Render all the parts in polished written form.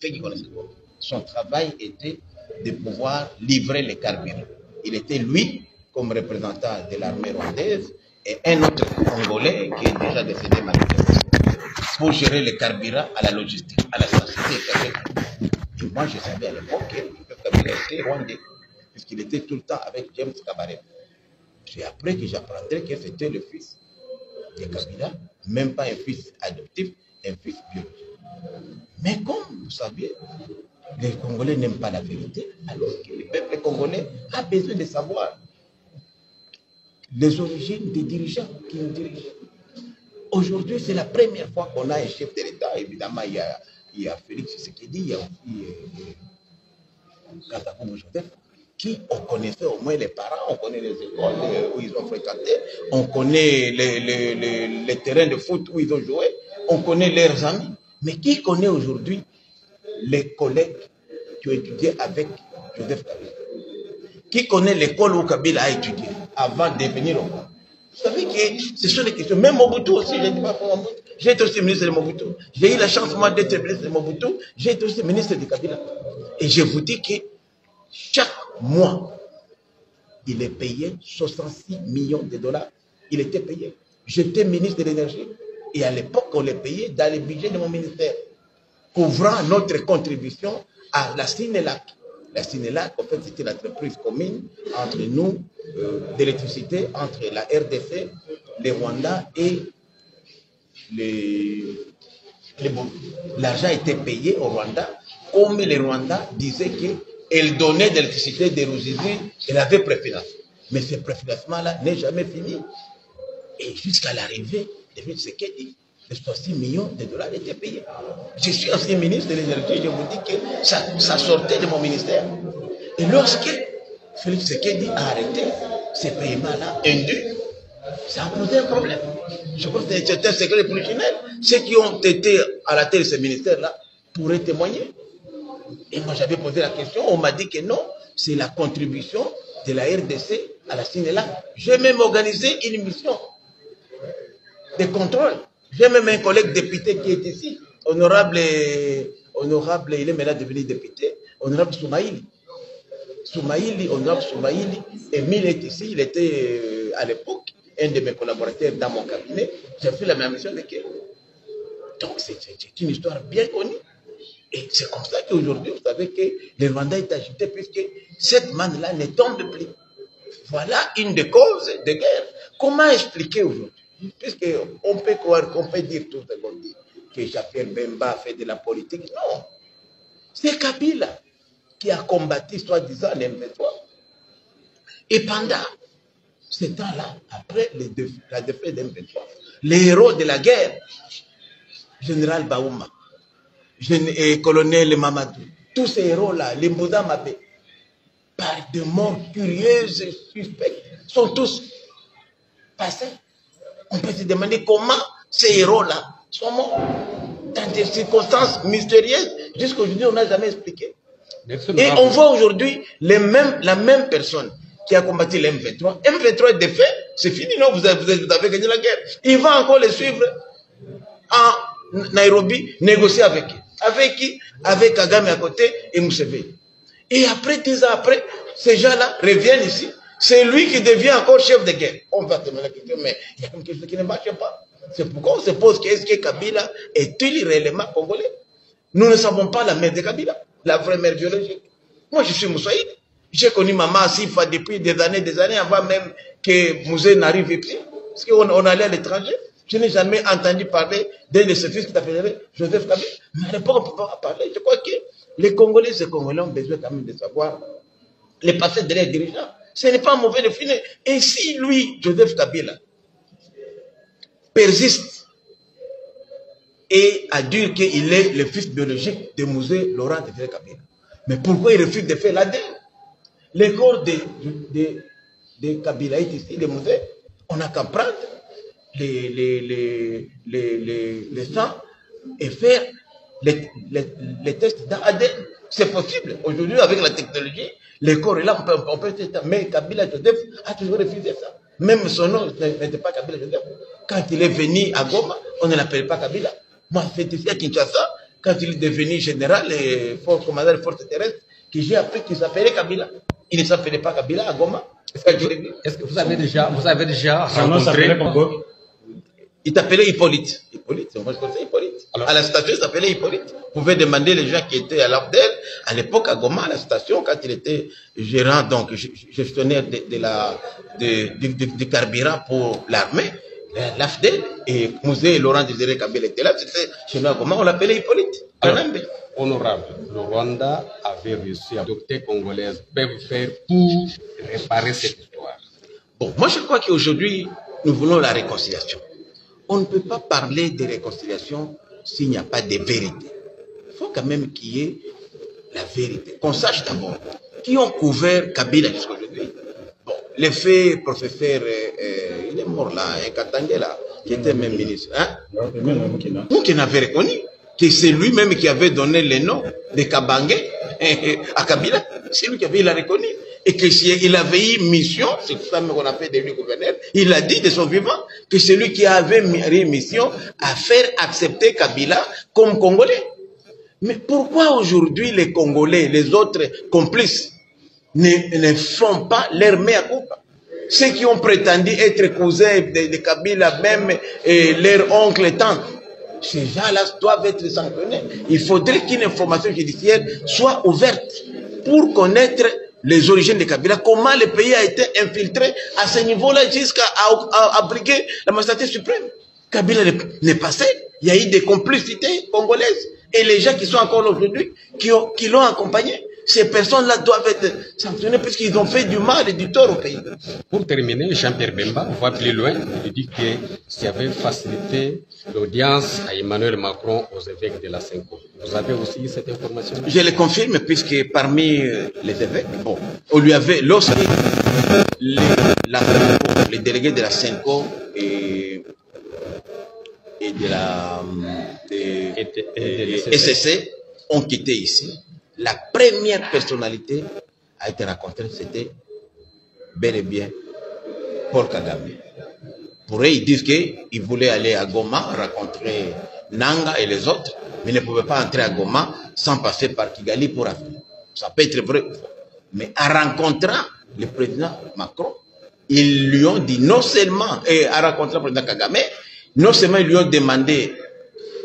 ceux qui connaissent Congo, son travail était de pouvoir livrer les carburants. Il était lui, comme représentant de l'armée rwandaise, et un autre Congolais qui est déjà décédé malheureusement, pour gérer les carburants à la logistique, à la société. Et moi, je savais à l'époque que Kabila était rwandais, puisqu'il était tout le temps avec James Kabarebe. C'est après que j'apprendrai que c'était le fils de Kabila, même pas un fils adoptif, un fils biologique. Mais comme vous savez, les Congolais n'aiment pas la vérité, alors que le peuple congolais a besoin de savoir les origines des dirigeants qui nous dirigent. Aujourd'hui, c'est la première fois qu'on a un chef de l'État. Évidemment, il y a Félix Tshisekedi, il y a aussi Kasavubu Joseph, qui on connaissait au moins les parents, on connaît les écoles où ils ont fréquenté, on connaît les terrains de foot où ils ont joué, on connaît leurs amis. Mais qui connaît aujourd'hui les collègues qui ont étudié avec Joseph Kabila? Qui connaît l'école où Kabila a étudié avant de venir au Rwanda? Vous savez que ce sont des questions. Même Mobutu aussi, j'ai été aussi ministre de Mobutu. J'ai eu la chance, moi, d'être ministre de Mobutu. J'ai été aussi ministre de Kabila. Et je vous dis que chaque mois, il est payé 66 millions de dollars. Il était payé. J'étais ministre de l'énergie. Et à l'époque, on les payait dans le budget de mon ministère, couvrant notre contribution à la Sinelac. La Sinelac, en fait, c'était l'entreprise commune entre nous, d'électricité, entre la RDC, les Rwandais et les Burundais. L'argent était payé au Rwanda, comme les Rwandais disaient qu'elle donnait de l'électricité des Ruzizi, elle avait préfinancé. Mais ce préfinancement-là n'est jamais fini. Et jusqu'à l'arrivée de Félix Tshisekedi, les 66 millions de dollars étaient payés. Je suis ancien ministre de l'énergie, je vous dis que ça sortait de mon ministère. Et lorsque Félix Tshisekedi a arrêté ces paiements-là indus, ça a posé un problème. Je pense que c'est un secret professionnel. Ceux qui ont été à la tête de ce ministère-là pourraient témoigner. Et moi, j'avais posé la question, on m'a dit que non, c'est la contribution de la RDC à la Sinelac. J'ai même organisé une mission de contrôle. J'ai même un collègue député qui est ici, honorable, il est maintenant devenu député, honorable Soumaïli. Honorable Soumaïli, Emile est ici, il était à l'époque un de mes collaborateurs dans mon cabinet. J'ai fait la même mission avec elle. Donc c'est une histoire bien connue. Et c'est comme ça qu'aujourd'hui, vous savez que le Rwanda est agité puisque cette manne-là ne tombe plus. Voilà une des causes de guerre. Comment expliquer aujourd'hui? Puisqu'on peut croire, qu'on peut dire tout ce qu'on dit, que Jean-Pierre Bemba a fait de la politique. Non. C'est Kabila qui a combattu, soi-disant, l'M23. Et pendant ce temps-là, après la défaite d'M23, les héros de la guerre, général Baouma, colonel Mamadou, tous ces héros-là, les Mbouda Mabé, par des morts curieuses et suspectes, sont tous passés. On peut se demander comment ces héros-là sont morts dans des circonstances mystérieuses. Jusqu'aujourd'hui, on n'a jamais expliqué. Et on voit aujourd'hui la même personne qui a combattu l'M23. M23 est défait, c'est fini, non, vous avez gagné la guerre. Il va encore les suivre en Nairobi, négocier avec qui? Avec qui? Avec Kagame à côté et Museveni. Et après, 10 ans après, ces gens-là reviennent ici. C'est lui qui devient encore chef de guerre. On va te demander la question, mais il y a quelque chose qui ne marche pas. C'est pourquoi on se pose est-ce que Kabila est-il réellement congolais? Nous ne savons pas la mère de Kabila, la vraie mère biologique. Moi, je suis Moussaïd. J'ai connu Maman Sifa depuis des années avant même que Mouzé n'arrive ici. Parce qu'on allait à l'étranger. Je n'ai jamais entendu parler d'un de ses fils qui s'appelait Joseph Kabila. Mais à l'époque, on ne peut pas parler. Je crois que les Congolais ont besoin quand même de savoir le passé de leurs dirigeants. Ce n'est pas mauvais de finir. Et si lui, Joseph Kabila, persiste et a dit qu'il est le fils biologique de Mouzé Laurent de Kabila, mais pourquoi il refuse de faire l'ADN? Les corps de Kabila est ici, de Mouzé, on n'a qu'à prendre les sangs et faire les tests d'ADN. C'est possible. Aujourd'hui, avec la technologie, les corps est là, on peut tester. Mais Kabila Joseph a toujours refusé ça. Même son nom n'était pas Kabila Joseph. Quand il est venu à Goma, on ne l'appelait pas Kabila. Moi, c'est ici à Kinshasa, quand il est devenu général et commandant des forces terrestres, que j'ai appris qu'il s'appelait Kabila. Il ne s'appelait pas Kabila à Goma. Est-ce que vous avez déjà rencontré... Il s'appelait Hippolyte. Hippolyte, on va connaître Hippolyte. Alors, à la station, il s'appelait Hippolyte. Vous pouvez demander les gens qui étaient à l'AFDEL, à l'époque à Goma, à la station, quand il était gérant, donc gestionnaire du carburant pour l'armée, l'AFDEL, et Mouzé et Laurent Désiré Kabila étaient là, c'était chez nous à Goma, on l'appelait Hippolyte. Alors, honorable, le Rwanda avait réussi à adopter congolaises. Peuvent faire pour réparer cette histoire? Bon, moi je crois qu'aujourd'hui, nous voulons la réconciliation. On ne peut pas parler de réconciliation s'il n'y a pas de vérité. Il faut quand même qu'il y ait la vérité. Qu'on sache d'abord qui ont couvert Kabila jusqu'à aujourd'hui. Bon, l'effet professeur, il est mort là, un Katangé là, qui était même ministre. Hein? Qui n'avait reconnu que c'est lui-même qui avait donné le nom de Kabangé à Kabila. C'est lui qui avait, il a reconnu. Et que s'il avait eu mission, c'est pour ça qu'on a fait de lui gouverneur, il a dit de son vivant que c'est lui qui avait eu mission à faire accepter Kabila comme Congolais. Mais pourquoi aujourd'hui les Congolais, les autres complices, ne font pas leur mea culpa? Ceux qui ont prétendu être cousins de Kabila, même leur oncle et tante, ces gens-là doivent être sanctionnés. Il faudrait qu'une information judiciaire soit ouverte pour connaître les origines de Kabila, comment le pays a été infiltré à ce niveau-là jusqu'à abriguer la magistrature suprême. Kabila n'est passé, il y a eu des complicités congolaises et les gens qui sont encore là aujourd'hui, qui l'ont accompagné. Ces personnes-là doivent être sanctionnées puisqu'ils ont fait du mal et du tort au pays. Pour terminer, Jean-Pierre Bemba, on va plus loin, il dit que s'il avait facilité l'audience à Emmanuel Macron aux évêques de la Cinco. Vous avez aussi cette information? Je le confirme puisque parmi les évêques, bon, on lui avait, lorsque les délégués de la Cinco et de la SCC ont quitté ici, la première personnalité a été rencontrée, c'était bel et bien Paul Kagame. Pour eux, ils disent qu'ils voulaient aller à Goma rencontrer Nanga et les autres, mais ils ne pouvaient pas entrer à Goma sans passer par Kigali pour arriver. Ça peut être vrai ou faux. Mais en rencontrant le président Macron, ils lui ont dit non seulement, et en rencontrant le président Kagame, non seulement ils lui ont demandé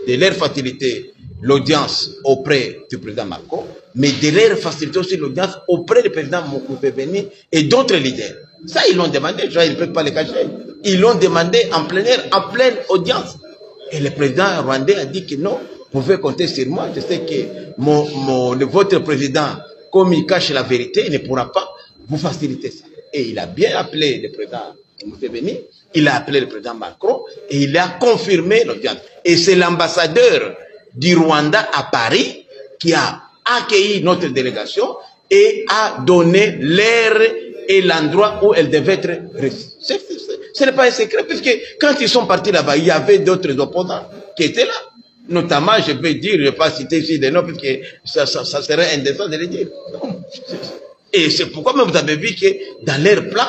de leur faciliter l'audience auprès du président Macron, mais de leur faciliter aussi l'audience auprès du président Moukouébeni et d'autres leaders. Ça, ils l'ont demandé, ils ne peuvent pas le cacher. Ils l'ont demandé en plein air, en pleine audience. Et le président rwandais a dit que non, vous pouvez compter sur moi. Je sais que votre président, comme il cache la vérité, il ne pourra pas vous faciliter ça. Et il a bien appelé le président Moukouébeni, il a appelé le président Macron et il a confirmé l'audience. Et c'est l'ambassadeur du Rwanda à Paris qui a accueilli notre délégation et a donné l'heure et l'endroit où elle devait être reçue. Ce n'est pas un secret, puisque quand ils sont partis là-bas, il y avait d'autres opposants qui étaient là. Notamment, je peux dire, je ne vais pas citer ici des noms, puisque ça serait indécent de les dire. Et c'est pourquoi même vous avez vu que dans leur plan,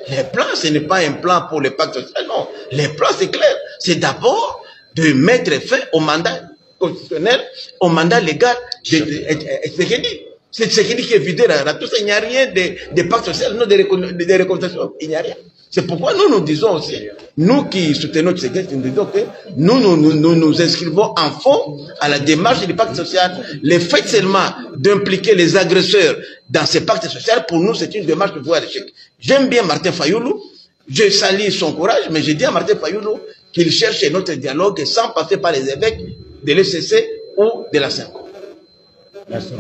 les plans, ce n'est pas un plan pour le pacte social, non. Les plans, c'est clair. C'est d'abord de mettre fin au mandat constitutionnel, au mandat légal de Tshisekedi. C'est Tshisekedi qui est vidé là. Tout ça, il n'y a rien de pacte social, non, de réconciliation. Il n'y a rien. C'est pourquoi nous disons aussi, nous qui soutenons Tshisekedi, nous disons que nous inscrivons en fond à la démarche du pacte social. Le fait seulement d'impliquer les agresseurs dans ce pacte social, pour nous, c'est une démarche de voie à l'échec. J'aime bien Martin Fayoulou, je salue son courage, mais je dis à Martin Fayoulou qu'il cherche notre dialogue sans passer par les évêques de l'ECC ou de la Cinco. Merci.